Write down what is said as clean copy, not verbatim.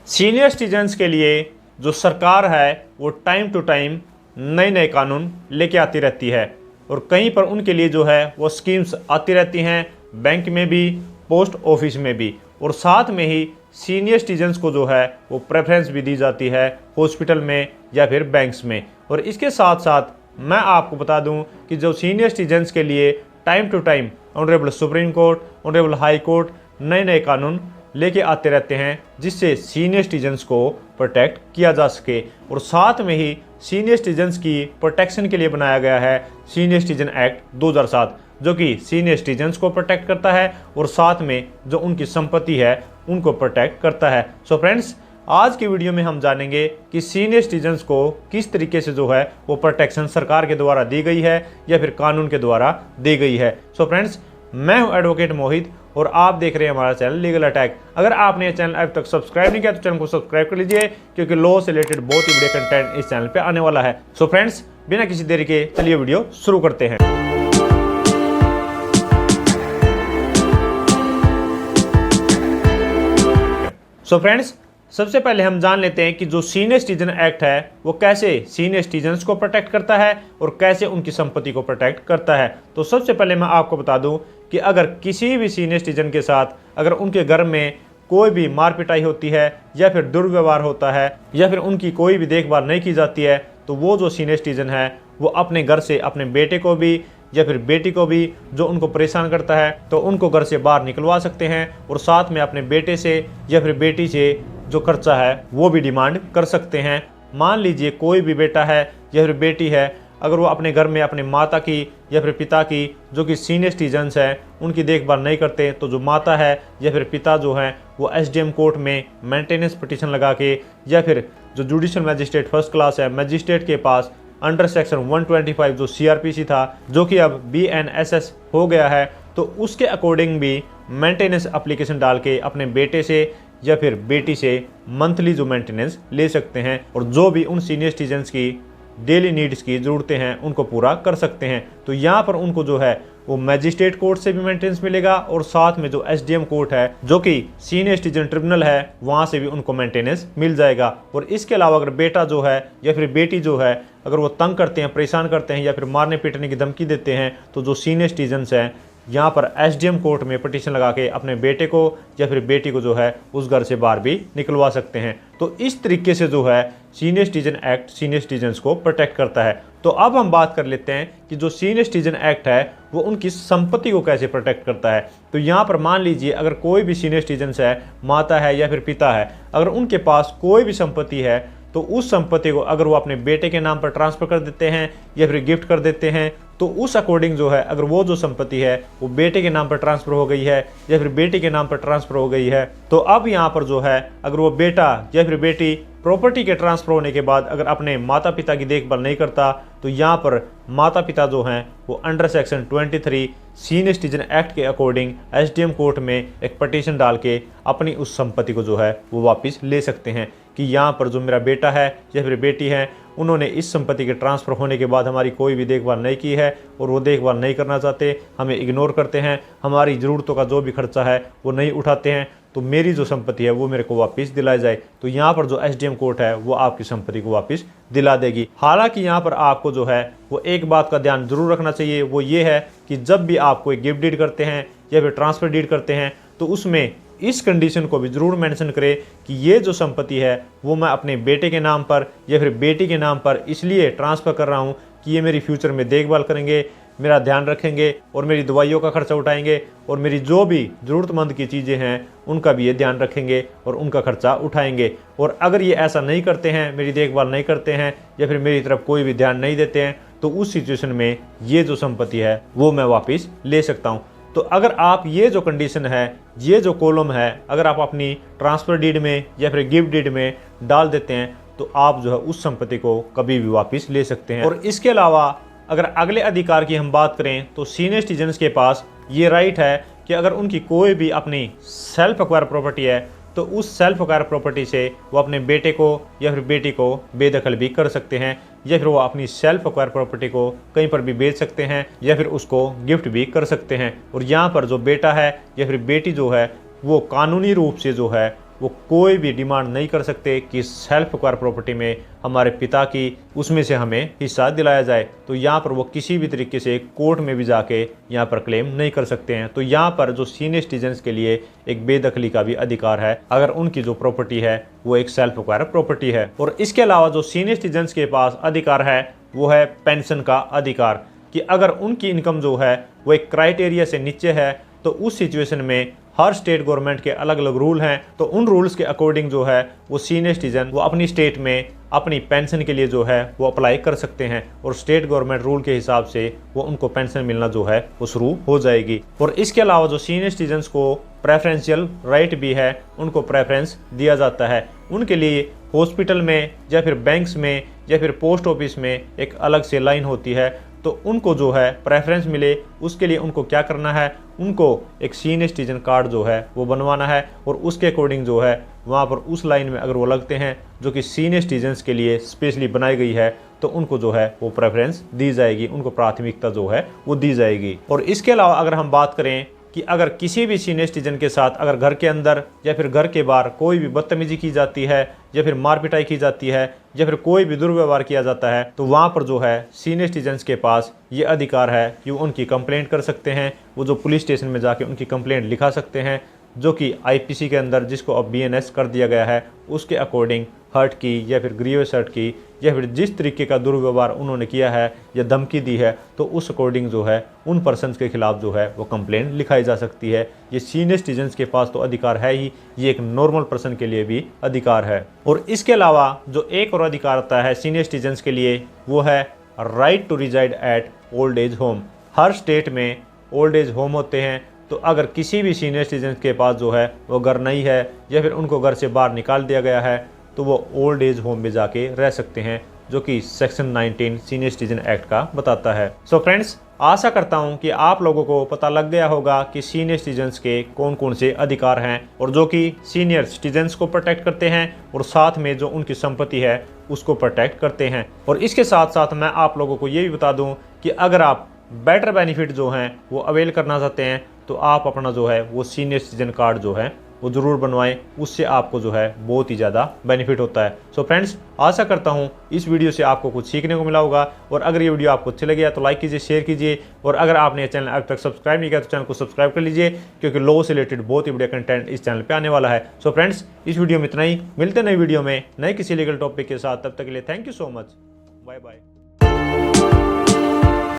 Senior citizens के लिए जो सरकार है वो टाइम टू टाइम नए नए कानून लेके आती रहती है और कहीं पर उनके लिए जो है वो स्कीम्स आती रहती हैं, बैंक में भी, पोस्ट ऑफिस में भी, और साथ में ही सीनियर सिटीजन्स को जो है वो प्रेफरेंस भी दी जाती है हॉस्पिटल में या फिर बैंक्स में। और इसके साथ साथ मैं आपको बता दूं कि जो सीनियर सिटीजन्स के लिए time to time honourable supreme court, honourable high court नए नए कानून लेके आते रहते हैं जिससे सीनियर सिटीजन्स को प्रोटेक्ट किया जा सके। और साथ में ही सीनियर सिटीजन्स की प्रोटेक्शन के लिए बनाया गया है सीनियर सिटीजन एक्ट 2007, जो कि सीनियर सिटीजन्स को प्रोटेक्ट करता है और साथ में जो उनकी संपत्ति है उनको प्रोटेक्ट करता है। सो फ्रेंड्स, आज की वीडियो में हम जानेंगे कि सीनियर सिटीजन्स को किस तरीके से जो है वो प्रोटेक्शन सरकार के द्वारा दी गई है या फिर कानून के द्वारा दी गई है। सो फ्रेंड्स, मैं हूं एडवोकेट मोहित और आप देख रहे हैं हमारा चैनल लीगल अटैक। अगर आपने ये चैनल अब तक सब्सक्राइब नहीं किया तो चैनल को सब्सक्राइब कर लीजिए, क्योंकि लॉ से रिलेटेड बहुत ही बड़े कंटेंट इस चैनल पे आने वाला है। सो फ्रेंड्स, बिना किसी देरी के चलिए वीडियो शुरू करते हैं। सो फ्रेंड्स, सबसे पहले हम जान लेते हैं कि जो सीनियर सिटीजन एक्ट है वो कैसे सीनियर सिटीजन्स को प्रोटेक्ट करता है और कैसे उनकी संपत्ति को प्रोटेक्ट करता है। तो सबसे पहले मैं आपको बता दूं कि अगर किसी भी सीनियर सिटीजन के साथ अगर उनके घर में कोई भी मार पिटाई होती है या फिर दुर्व्यवहार होता है या फिर उनकी कोई भी देखभाल नहीं की जाती है, तो वो जो सीनियर सिटीजन है वो अपने घर से अपने बेटे को भी या फिर बेटी को भी जो उनको परेशान करता है तो उनको घर से बाहर निकलवा सकते हैं और साथ में अपने बेटे से या फिर बेटी से जो खर्चा है वो भी डिमांड कर सकते हैं। मान लीजिए कोई भी बेटा है या फिर बेटी है, अगर वो अपने घर में अपने माता की या फिर पिता की जो कि सीनियर सिटीजन्स हैं उनकी देखभाल नहीं करते, तो जो माता है या फिर पिता जो हैं वो एसडीएम कोर्ट में मेंटेनेंस पिटीशन लगा के या फिर जो जुडिशियल मैजिस्ट्रेट फर्स्ट क्लास है मैजिस्ट्रेट के पास अंडर सेक्शन 125 जो सीआरपीसी था जो कि अब बीएनएसएस हो गया है, तो उसके अकॉर्डिंग भी मेंटेनेंस एप्लीकेशन डाल के अपने बेटे से या फिर बेटी से मंथली जो मेंटेनेंस ले सकते हैं और जो भी उन सीनियर सिटीजन्स की डेली नीड्स की ज़रूरतें हैं उनको पूरा कर सकते हैं। तो यहाँ पर उनको जो है वो मैजिस्ट्रेट कोर्ट से भी मेंटेनेंस मिलेगा और साथ में जो एसडीएम कोर्ट है जो कि सीनियर सिटीजन ट्रिब्यूनल है वहाँ से भी उनको मेंटेनेंस मिल जाएगा। और इसके अलावा अगर बेटा जो है या फिर बेटी जो है अगर वो तंग करते हैं, परेशान करते हैं या फिर मारने पीटने की धमकी देते हैं, तो जो सीनियर सिटीजन्स हैं यहाँ पर एसडीएम कोर्ट में पिटीशन लगा के अपने बेटे को या फिर बेटी को जो है उस घर से बाहर भी निकलवा सकते हैं। तो इस तरीके से जो है senior citizen act senior citizens को प्रोटेक्ट करता है। तो अब हम बात कर लेते हैं कि जो सीनियर सिटीजन एक्ट है वो उनकी संपत्ति को कैसे प्रोटेक्ट करता है। तो यहाँ पर मान लीजिए अगर कोई भी सीनियर सिटीजन्स है, माता है या फिर पिता है, अगर उनके पास कोई भी संपत्ति है तो उस संपत्ति को अगर वो अपने बेटे के नाम पर ट्रांसफ़र कर देते हैं या फिर गिफ्ट कर देते हैं, तो उस अकॉर्डिंग जो है अगर वो जो संपत्ति है वो बेटे के नाम पर ट्रांसफ़र हो गई है या फिर बेटी के नाम पर ट्रांसफ़र हो गई है, तो अब यहाँ पर जो है अगर वो बेटा या फिर बेटी प्रॉपर्टी के ट्रांसफ़र होने के बाद अगर अपने माता पिता की देखभाल नहीं करता, तो यहाँ पर माता पिता जो हैं वो under section 23 senior citizen act के अकॉर्डिंग एसडीएम कोर्ट में एक पटिशन डाल के अपनी उस संपत्ति को जो है वो वापस ले सकते हैं कि यहाँ पर जो मेरा बेटा है या फिर बेटी है उन्होंने इस संपत्ति के ट्रांसफ़र होने के बाद हमारी कोई भी देखभाल नहीं की है और वो देखभाल नहीं करना चाहते, हमें इग्नोर करते हैं, हमारी ज़रूरतों का जो भी खर्चा है वो नहीं उठाते हैं, तो मेरी जो संपत्ति है वो मेरे को वापस दिलाई जाए। तो यहाँ पर जो एसडीएम कोर्ट है वो आपकी संपत्ति को वापस दिला देगी। हालांकि यहाँ पर आपको जो है वो एक बात का ध्यान जरूर रखना चाहिए, वो ये है कि जब भी आप कोई गिफ्ट डीड करते हैं या फिर ट्रांसफ़र डीड करते हैं तो उसमें इस कंडीशन को भी ज़रूर मेंशन करें कि ये जो संपत्ति है वो मैं अपने बेटे के नाम पर या फिर बेटी के नाम पर इसलिए ट्रांसफ़र कर रहा हूँ कि ये मेरी फ्यूचर में देखभाल करेंगे, मेरा ध्यान रखेंगे और मेरी दवाइयों का खर्चा उठाएंगे और मेरी जो भी ज़रूरतमंद की चीज़ें हैं उनका भी ये ध्यान रखेंगे और उनका खर्चा उठाएंगे। और अगर ये ऐसा नहीं करते हैं, मेरी देखभाल नहीं करते हैं या फिर मेरी तरफ कोई भी ध्यान नहीं देते हैं, तो उस सिचुएशन में ये जो संपत्ति है वो मैं वापस ले सकता हूँ। तो अगर आप ये जो कंडीशन है, ये जो कॉलम है, अगर आप अपनी ट्रांसफ़र डीड में या फिर गिफ्ट डीड में डाल देते हैं तो आप जो है उस संपत्ति को कभी भी वापस ले सकते हैं। और इसके अलावा अगर अगले अधिकार की हम बात करें तो सीनियर सिटीजन्स के पास ये राइट है कि अगर उनकी कोई भी अपनी सेल्फ एक्वायर प्रॉपर्टी है तो उस सेल्फ एक्वायर प्रॉपर्टी से वो अपने बेटे को या फिर बेटी को बेदखल भी कर सकते हैं या फिर वो अपनी सेल्फ एक्वायर प्रॉपर्टी को कहीं पर भी बेच सकते हैं या फिर उसको गिफ्ट भी कर सकते हैं। और यहाँ पर जो बेटा है या फिर बेटी जो है वो कानूनी रूप से जो है वो कोई भी डिमांड नहीं कर सकते कि सेल्फ एक्वायर प्रॉपर्टी में हमारे पिता की उसमें से हमें हिस्सा दिलाया जाए। तो यहाँ पर वो किसी भी तरीके से कोर्ट में भी जाके यहाँ पर क्लेम नहीं कर सकते हैं। तो यहाँ पर जो सीनियर सिटीजन्स के लिए एक बेदखली का भी अधिकार है अगर उनकी जो प्रॉपर्टी है वो एक सेल्फ एक्वायर प्रॉपर्टी है। और इसके अलावा जो सीनियर सिटीजन्स के पास अधिकार है वो है पेंशन का अधिकार, कि अगर उनकी इनकम जो है वो एक क्राइटेरिया से नीचे है तो उस सिचुएशन में हर स्टेट गवर्नमेंट के अलग अलग रूल हैं। तो उन रूल्स के अकॉर्डिंग जो है वो सीनियर सिटीजन वो अपनी स्टेट में अपनी पेंशन के लिए जो है वो अप्लाई कर सकते हैं और स्टेट गवर्नमेंट रूल के हिसाब से वो उनको पेंशन मिलना जो है वो शुरू हो जाएगी। और इसके अलावा जो सीनियर सिटीजन्स को प्रेफरेंशियल राइट भी है, उनको प्रेफरेंस दिया जाता है। उनके लिए हॉस्पिटल में या फिर बैंक्स में या फिर पोस्ट ऑफिस में एक अलग से लाइन होती है, तो उनको जो है प्रेफरेंस मिले उसके लिए उनको क्या करना है, उनको एक सीनियर सिटीजन कार्ड जो है वो बनवाना है और उसके अकॉर्डिंग जो है वहाँ पर उस लाइन में अगर वो लगते हैं जो कि सीनियर सिटीजन्स के लिए स्पेशली बनाई गई है तो उनको जो है वो प्रेफरेंस दी जाएगी, उनको प्राथमिकता जो है वो दी जाएगी। और इसके अलावा अगर हम बात करें कि अगर किसी भी सीनियर सिटीजन के साथ अगर घर के अंदर या फिर घर के बाहर कोई भी बदतमीजी की जाती है या फिर मार पिटाई की जाती है या फिर कोई भी दुर्व्यवहार किया जाता है तो वहाँ पर जो है सीनियर सिटीजन्स के पास ये अधिकार है कि वो उनकी कंप्लेंट कर सकते हैं। वो जो पुलिस स्टेशन में जाके उनकी कंप्लेंट लिखा सकते हैं, जो कि आईपीसी के अंदर जिसको अब बीएनएस कर दिया गया है उसके अकॉर्डिंग हर्ट की या फिर ग्रीवियस हर्ट की या फिर जिस तरीके का दुर्व्यवहार उन्होंने किया है या धमकी दी है तो उस अकॉर्डिंग जो है उन पर्सन्स के खिलाफ जो है वो कंप्लेंट लिखाई जा सकती है। ये सीनियर सिटीजन्स के पास तो अधिकार है ही, ये एक नॉर्मल पर्सन के लिए भी अधिकार है। और इसके अलावा जो एक और अधिकार आता है सीनियर सिटीजन्स के लिए वो है right to reside at old age home. हर स्टेट में ओल्ड एज होम होते हैं, तो अगर किसी भी सीनियर सिटीजन के पास जो है वो घर नहीं है या फिर उनको घर से बाहर निकाल दिया गया है तो वो ओल्ड एज होम में जाके रह सकते हैं, जो कि सेक्शन 19 सीनियर सिटीजन एक्ट का बताता है। सो फ्रेंड्स, आशा करता हूं कि आप लोगों को पता लग गया होगा कि सीनियर सिटीजन्स के कौन कौन से अधिकार हैं और जो कि सीनियर सिटीजन्स को प्रोटेक्ट करते हैं और साथ में जो उनकी संपत्ति है उसको प्रोटेक्ट करते हैं। और इसके साथ साथ मैं आप लोगों को ये भी बता दूं कि अगर आप बेटर बेनिफिट जो हैं वो अवेल करना चाहते हैं तो आप अपना जो है वो सीनियर सिटीजन कार्ड जो है वो ज़रूर बनवाएं, उससे आपको जो है बहुत ही ज़्यादा बेनिफिट होता है। सो फ्रेंड्स, आशा करता हूँ इस वीडियो से आपको कुछ सीखने को मिला होगा और अगर ये वीडियो आपको अच्छी लगी तो लाइक कीजिए, शेयर कीजिए और अगर आपने चैनल अब तक सब्सक्राइब नहीं किया तो चैनल को सब्सक्राइब कर लीजिए, क्योंकि लॉ से रिलेटेड बहुत ही बढ़िया कंटेंट इस चैनल पर आने वाला है। सो फ्रेंड्स, इस वीडियो में इतना ही, मिलते नई वीडियो में नए किसी लीगल टॉपिक के साथ। तब तक के लिए thank you so much, bye bye.